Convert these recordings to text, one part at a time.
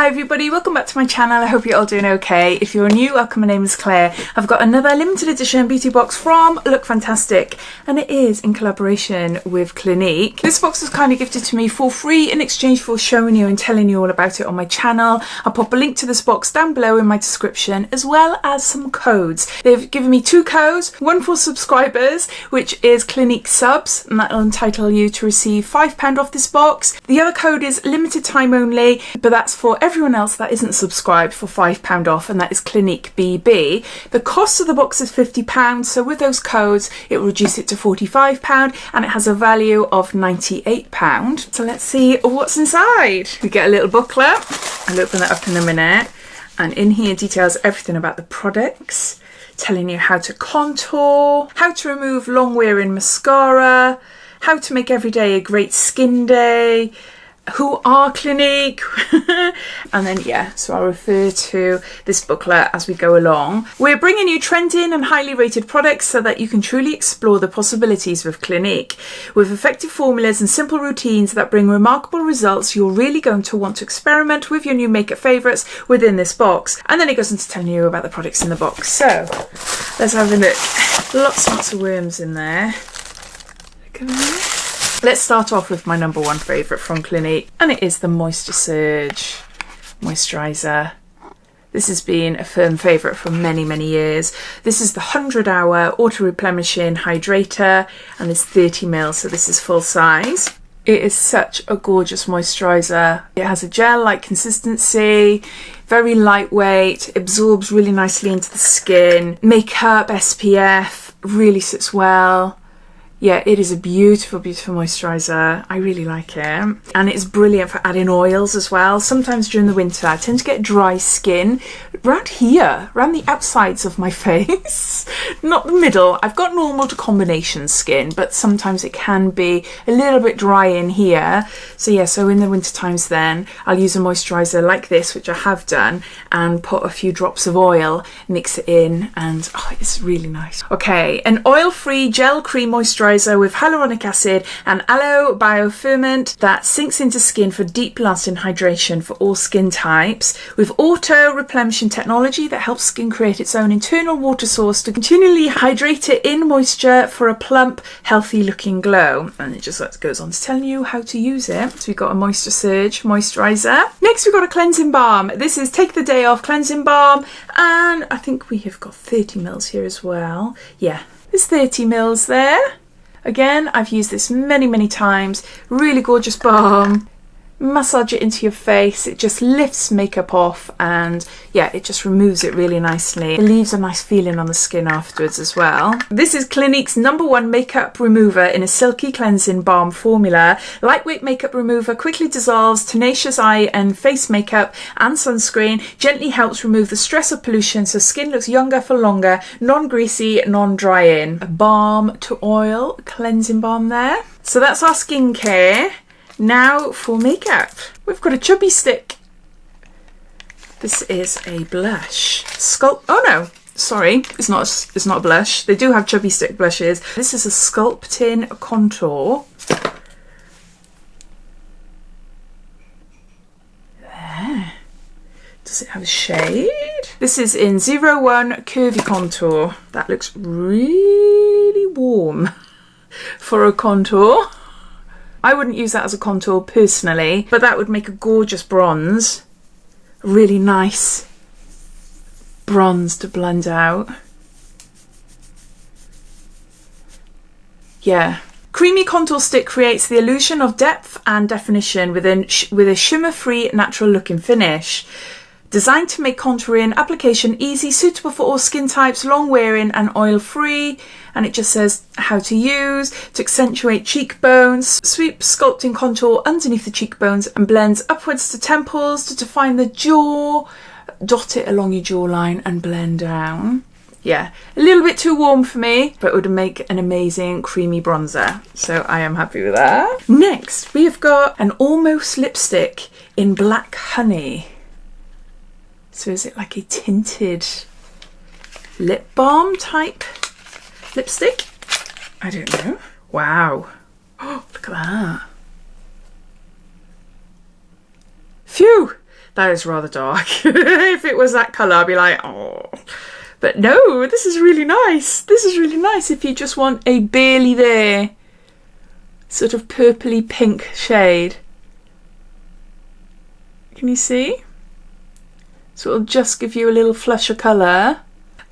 Hi everybody, welcome back to my channel. I hope you're all doing okay. If you're new, welcome. My name is Claire. I've got another limited edition beauty box from Lookfantastic, and it is in collaboration with Clinique. This box was kindly gifted to me for free in exchange for showing you and telling you all about it on my channel. I'll pop a link to this box down below in my description, as well as some codes. They've given me two codes, one for subscribers, which is Clinique Subs, and that'll entitle you to receive £5 off this box. The other code is limited time only, but that's for everyone else that isn't subscribed for £5 off, and that is CLINIQUEBB. The cost of the box is £50, so with those codes it will reduce it to £45, and it has a value of £98. So let's see what's inside. We get a little booklet. I'll open that up in a minute, and in here details everything about the products, telling you how to contour, how to remove long wearing mascara, how to make every day a great skin day, who are Clinique, and then yeah, so I'll refer to this booklet as we go along. We're bringing you trending and highly rated products so that you can truly explore the possibilities with Clinique. With effective formulas and simple routines that bring remarkable results, you're really going to want to experiment with your new makeup favourites within this box. And then it goes into telling you about the products in the box. So let's have a look. Lots and lots of worms in there. Look at that. Let's start off with my number one favourite from Clinique, and it is the Moisture Surge Moisturiser. This has been a firm favourite for many, many years. This is the 100-hour auto-replenishing hydrator, and it's 30ml, so this is full size. It is such a gorgeous moisturiser. It has a gel-like consistency, very lightweight, absorbs really nicely into the skin. Makeup, SPF, really sits well. Yeah, it is a beautiful, beautiful moisturiser. I really like it. And it's brilliant for adding oils as well. Sometimes during the winter, I tend to get dry skin around here, around the outsides of my face. Not the middle. I've got normal to combination skin, but sometimes it can be a little bit dry in here. So yeah, so in the winter times then, I'll use a moisturiser like this, which I have done, and put a few drops of oil, mix it in, and oh, it's really nice. Okay, an oil-free gel cream moisturiser with hyaluronic acid and aloe bioferment that sinks into skin for deep lasting hydration for all skin types, with auto replenishing technology that helps skin create its own internal water source to continually hydrate it in moisture for a plump, healthy looking glow. And it just goes on to telling you how to use it. So we've got a Moisture Surge moisturiser. Next we've got a cleansing balm. This is Take the Day Off cleansing balm, and I think we have got 30ml here as well. Yeah, there's 30ml there. Again, I've used this many, many times. Really gorgeous balm. Massage it into your face. It just lifts makeup off, and yeah, it just removes it really nicely. It leaves a nice feeling on the skin afterwards as well. This is Clinique's #1 makeup remover in a silky cleansing balm formula. Lightweight makeup remover, quickly dissolves tenacious eye and face makeup and sunscreen. Gently helps remove the stress of pollution so skin looks younger for longer. Non-greasy, non-drying. A balm to oil cleansing balm there. So that's our skincare. Now for makeup, we've got a Chubby stick. This is a blush. Oh no, sorry, it's not a blush. They do have Chubby stick blushes. This is a Sculpting contour. There. Does it have a shade? This is in 01 Curvy Contour. That looks really warm for a contour. I wouldn't use that as a contour personally, but that would make a gorgeous bronze. A really nice bronze to blend out. Yeah. Creamy contour stick creates the illusion of depth and definition with a shimmer-free natural looking finish. Designed to make contouring application easy, suitable for all skin types, long wearing and oil free. And it just says how to use to accentuate cheekbones, sweep sculpting contour underneath the cheekbones and blends upwards to temples to define the jaw, dot it along your jawline and blend down. Yeah, a little bit too warm for me, but it would make an amazing creamy bronzer. So I am happy with that. Next, we have got an Almost lipstick in Black Honey. So is it like a tinted lip balm type lipstick? I don't know. Wow. Oh, look at that. Phew! That is rather dark. If it was that colour, I'd be like, oh. But no, this is really nice. This is really nice if you just want a barely there sort of purpley pink shade. Can you see? So it'll just give you a little flush of colour.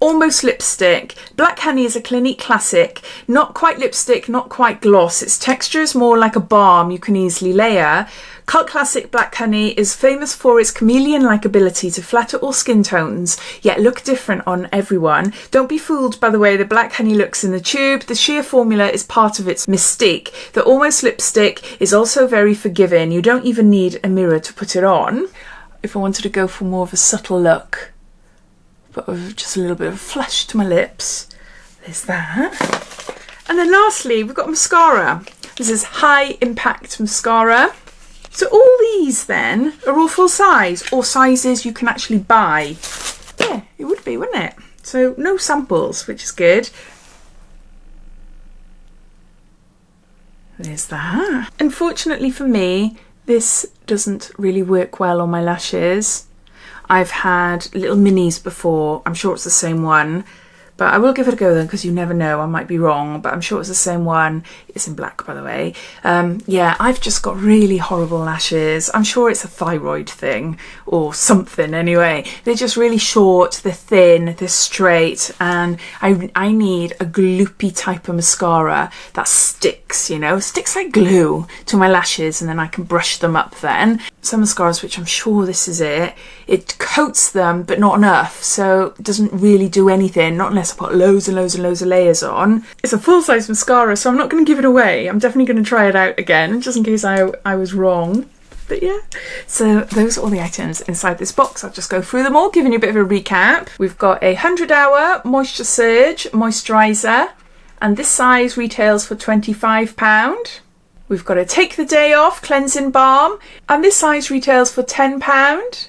Almost lipstick. Black Honey is a Clinique classic. Not quite lipstick, not quite gloss. Its texture is more like a balm you can easily layer. Cult classic Black Honey is famous for its chameleon-like ability to flatter all skin tones, yet look different on everyone. Don't be fooled by the way the Black Honey looks in the tube. The sheer formula is part of its mystique. The almost lipstick is also very forgiving. You don't even need a mirror to put it on. If I wanted to go for more of a subtle look, but with just a little bit of flush to my lips, there's that. And then lastly, we've got mascara. This is High Impact Mascara. So all these then are all full size, or sizes you can actually buy. Yeah, it would be, wouldn't it? So no samples, which is good. There's that. Unfortunately for me, this doesn't really work well on my lashes. I've had little minis before. I'm sure it's the same one, but I will give it a go then, because you never know, I might be wrong, but I'm sure it's the same one. It's in black, by the way. Yeah, I've just got really horrible lashes. I'm sure it's a thyroid thing or something anyway. They're just really short, they're thin, they're straight, and I need a gloopy type of mascara that sticks, you know, sticks like glue to my lashes, and then I can brush them up then. Some mascaras, which I'm sure this is it coats them, but not enough, so it doesn't really do anything, not unless I put loads and loads and loads of layers on. It's a full-size mascara, so I'm not going to give it away. I'm definitely going to try it out again, just in case I was wrong. But yeah, so those are all the items inside this box. I'll just go through them all, giving you a bit of a recap. We've got a 100-hour Moisture Surge moisturiser, and this size retails for £25. We've got a Take the Day Off Cleansing Balm, and this size retails for £10.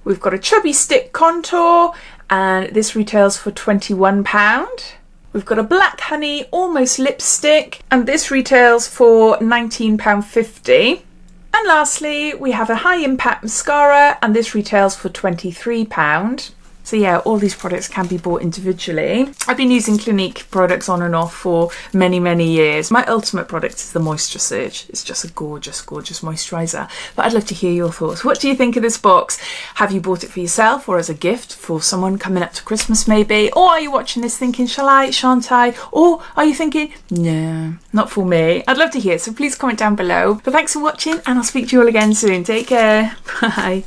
We've got a Chubby Stick Contour, and this retails for £21. We've got a Black Honey Almost Lipstick, and this retails for £19.50. And lastly, we have a High Impact Mascara, and this retails for £23. So yeah, all these products can be bought individually. I've been using Clinique products on and off for many, many years. My ultimate product is the Moisture Surge. It's just a gorgeous, gorgeous moisturiser. But I'd love to hear your thoughts. What do you think of this box? Have you bought it for yourself or as a gift for someone coming up to Christmas maybe? Or are you watching this thinking, shall I, shan't I? Or are you thinking, no, not for me? I'd love to hear, so please comment down below. But thanks for watching, and I'll speak to you all again soon. Take care. Bye.